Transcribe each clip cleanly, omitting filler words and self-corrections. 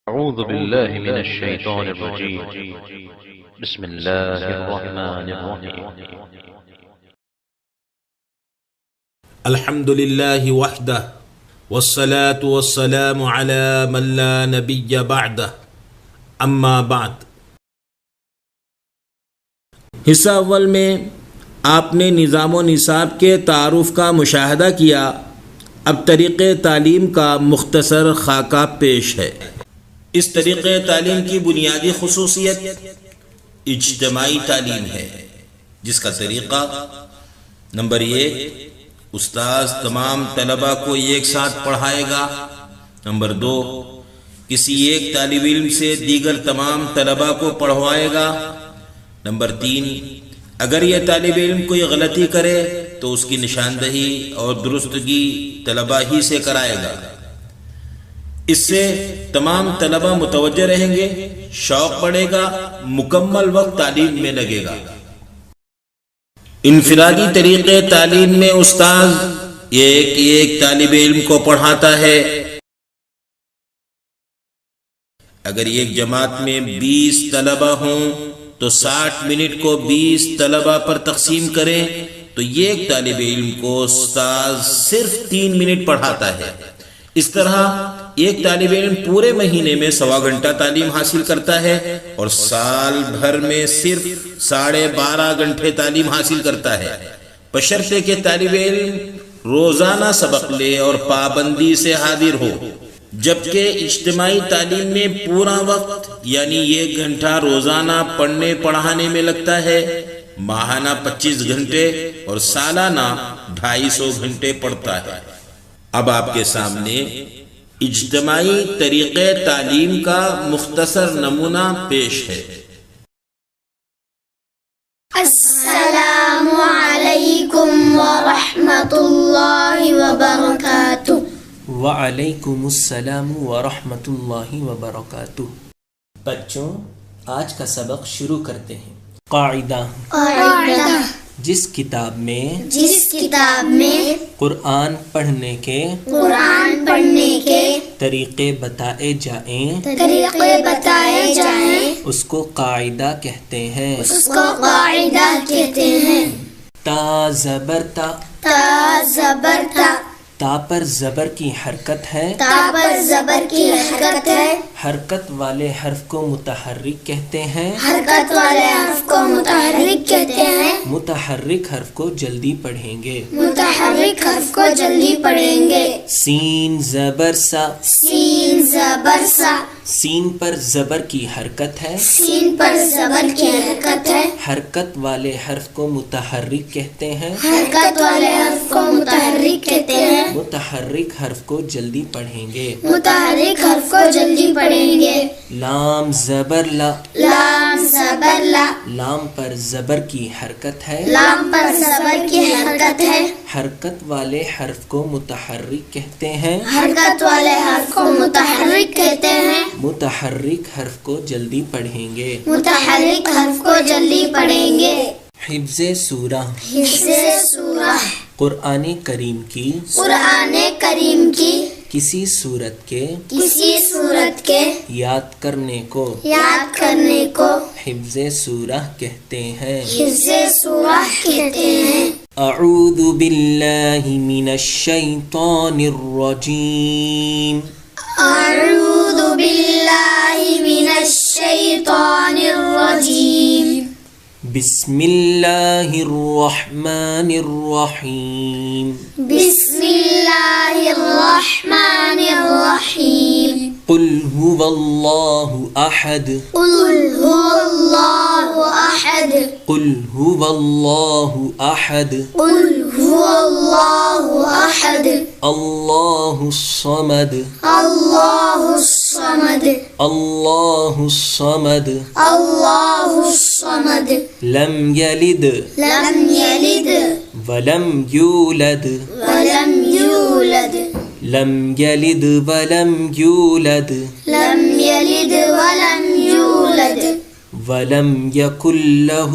أعوذ بالله من الشيطان الرجيم. بسم الله الرحمن الرحيم. الحمد لله وحده والصلاة والسلام على من لا نبي بعده اما بعد. حصہ اول میں آپ نے نظام و نصاب کے تعارف کا مشاہدہ کیا. اب طریقۂ تعلیم کا مختصر خاکہ پیش ہے. اس طریقۂ تعلیم کی بنیادی خصوصیت اجتماعی تعلیم ہے، جس کا طریقہ نمبر 1 استاذ تمام طلبہ کو ایک ساتھ پڑھائے گا. نمبر 2 کسی ایک طالب علم سے دیگر تمام طلبہ کو پڑھوائے گا. نمبر 3 اگر یہ طالب علم کوئی غلطی کرے تو اس کی نشاندہی اور درستگی طلبہ ہی سے کرائے گا. اس سے تمام طلبہ متوجہ رہیں گے، شوق بڑھے گا، مکمل وقت تعلیم میں لگے گا. انفرادی طریقے تعلیم میں استاذ ایک طالب علم کو پڑھاتا ہے. اگر ایک جماعت میں 20 طلبہ ہوں تو 60 منٹ کو 20 طلبہ پر تقسیم کریں تو ایک طالب علم کو استاذ صرف 3 منٹ پڑھاتا ہے. اس طرح ایک طالب علم پورے مہینے میں 1.25 گھنٹہ تعلیم حاصل کرتا ہے اور سال بھر میں صرف 12.5 گھنٹے تعلیم حاصل کرتا ہے، بشرطے کہ طالب علم روزانہ سبق لے اور پابندی سے حاضر ہو. جبکہ اجتماعی تعلیم میں پورا وقت یعنی 1 گھنٹہ روزانہ پڑھنے پڑھانے میں لگتا ہے، ماہانہ 25 گھنٹے اور سالانہ 250 گھنٹے پڑھتا ہے. اب آپ کے سامنے اجتماعی طریقے تعلیم کا مختصر نمونہ پیش ہے. السلام علیکم ورحمۃ اللہ وبرکاتہ. وعلیکم السلام ورحمۃ اللہ وبرکاتہ. بچوں، آج کا سبق شروع کرتے ہیں. قاعدہ: جس کتاب میں قرآن پڑھنے کے طریقے بتائے جائیں اس کو قاعدہ کہتے ہیں. تا زبر تا، تا پر زبر کی حرکت ہے. حرکت والے حرف کو متحرک کہتے ہیں. متحرک حرف کو جلدی پڑھیں گے. سین زبر سا، سین پر زبر کی حرکت ہے. حرکت والے حرف کو متحرک کہتے ہیں. متحرک حرف کو جلدی پڑھیں گے. لام زبر لا، لام پر زبر کی حرکت ہے. حرکت والے حرف کو متحرک کہتے ہیں. متحرک حرف کو جلدی پڑھیں گے. حفظ سورہ: قرآن کریم کی کسی صورت کے یاد کرنے کو حفظ سورہ کہتے ہیں. اعوذ باللہ من الشیطان الرجیم. بسم اللہ الرحمن الرحیم. قل هو اللہ احد. قل هو اللہ احد. اللہ الصمد. اللہ الصمد. لم یلد ولم یولد. لم یلد ولم یولد. ولم یکن له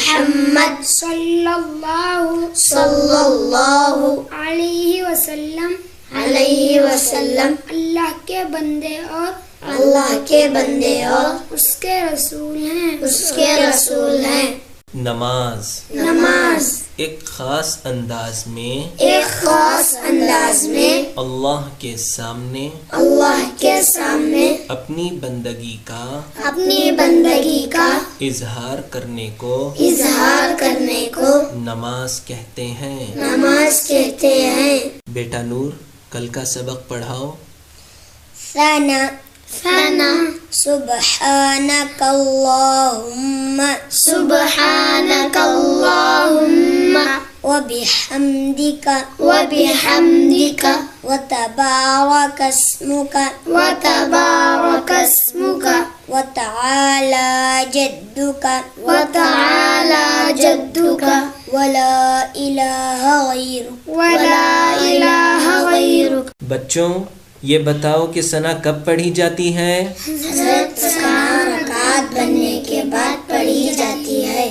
محمد صلی اللہ علیہ وسلم اللہ کے بندے اور اس کے رسول ہیں. نماز ایک خاص انداز میں اللہ کے سامنے اپنی بندگی کا اظہار کرنے کو نماز کہتے ہیں. بیٹا نور کل کا سبق پڑھاؤ. ثنا سبحانك اللهم وبحمدك وتبارك اسمك وتعالى جدك ولا إله غيرك. بچوں یہ بتاؤ کہ ثنا کب پڑھی جاتی ہے؟ رکعت بننے کے بعد پڑھی جاتی ہے.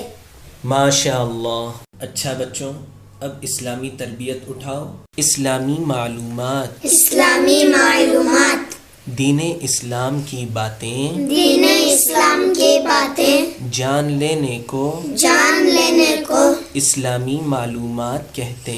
ماشاء اللہ. اچھا بچوں اب اسلامی تربیت اٹھاؤ. اسلامی معلومات دین اسلام کی باتیں جان لینے کو اسلامی معلومات کہتے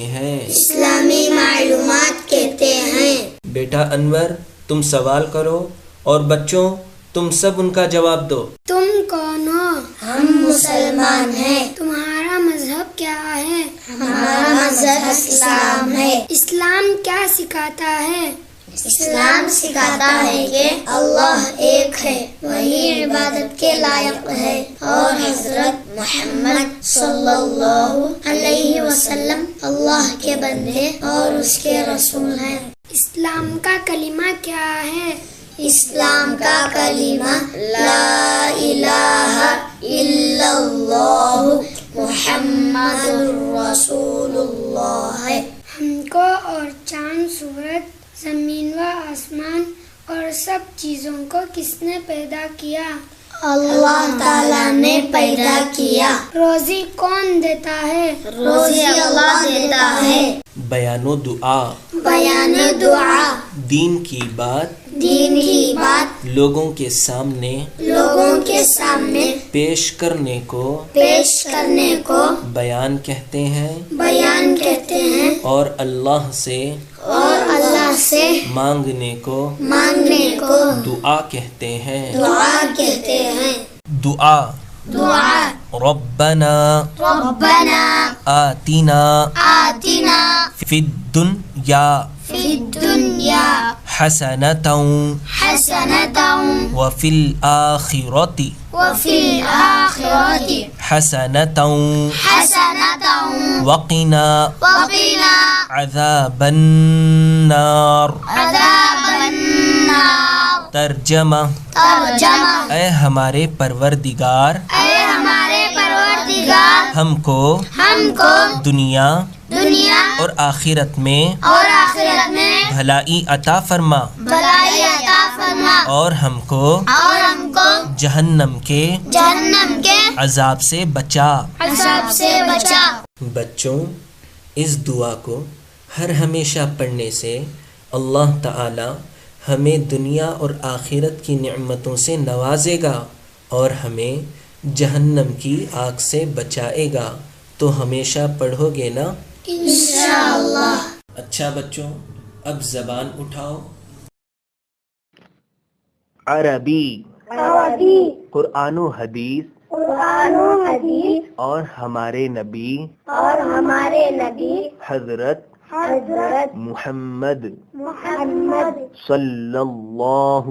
ہیں. بیٹا انور تم سوال کرو اور بچوں تم سب ان کا جواب دو. تم کون ہو؟ ہم مسلمان ہیں. تمہارا مذہب کیا ہے؟ ہمارا مذہب اسلام ہے. اسلام کیا سکھاتا ہے؟ اسلام سکھاتا ہے کہ اللہ ایک ہے، وہی عبادت کے لائق ہے، اور حضرت محمد صلی اللہ علیہ وسلم اللہ کے بندے اور اس کے رسول ہیں. اسلام کا کلمہ کیا ہے؟ اسلام کا کلمہ لا الہ الا اللہ محمد رسول اللہ ہے. ہم کو اور چاند، سورج، زمین و آسمان اور سب چیزوں کو کس نے پیدا کیا؟ اللہ تعالیٰ نے پیدا کیا. روزی کون دیتا ہے؟ روزی اللہ دیتا ہے. بیان و دعا دین کی بات لوگوں کے سامنے پیش کرنے کو بیان کہتے ہیں اور اللہ سے مانگنے کو دعا کہتے ہیں. دعا ربنا آتنا فی الدنیا حسنة وفی الآخرة حسنة وقنا عذاب النار. ترجمہ اے ہمارے پروردگار ہم کو دنیا اور آخرت میں بھلائی عطا فرما اور ہم کو جہنم کے عذاب سے بچا. بچوں اس دعا کو ہر ہمیشہ پڑھنے سے اللہ تعالی ہمیں دنیا اور آخرت کی نعمتوں سے نوازے گا اور ہمیں جہنم کی آگ سے بچائے گا. تو ہمیشہ پڑھو گے نا؟ انشاءاللہ. اچھا بچوں اب زبان اٹھاؤ. عربی قرآن و حدیث اور ہمارے نبی حضرت محمد صلی اللہ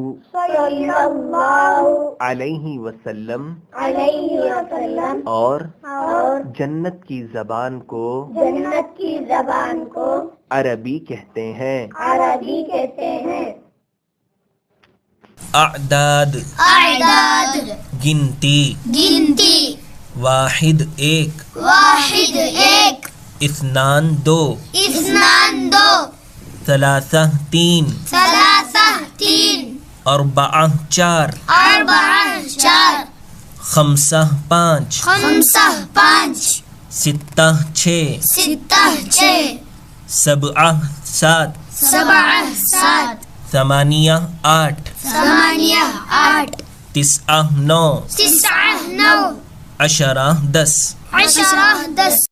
علیہ وسلم اور جنت کی زبان کو عربی کہتے ہیں. اعداد گنتی واحد ایک اثنان دو ثلاثہ تین اربعہ چار خمسہ 5، خمسہ 5، ستہ 6، ستہ 6، سبعہ 7، سبعہ 7، ثمانیہ 8، ثمانیہ 8، تسعہ 9، تسعہ 9، عشرہ 10۔ عشرہ 10۔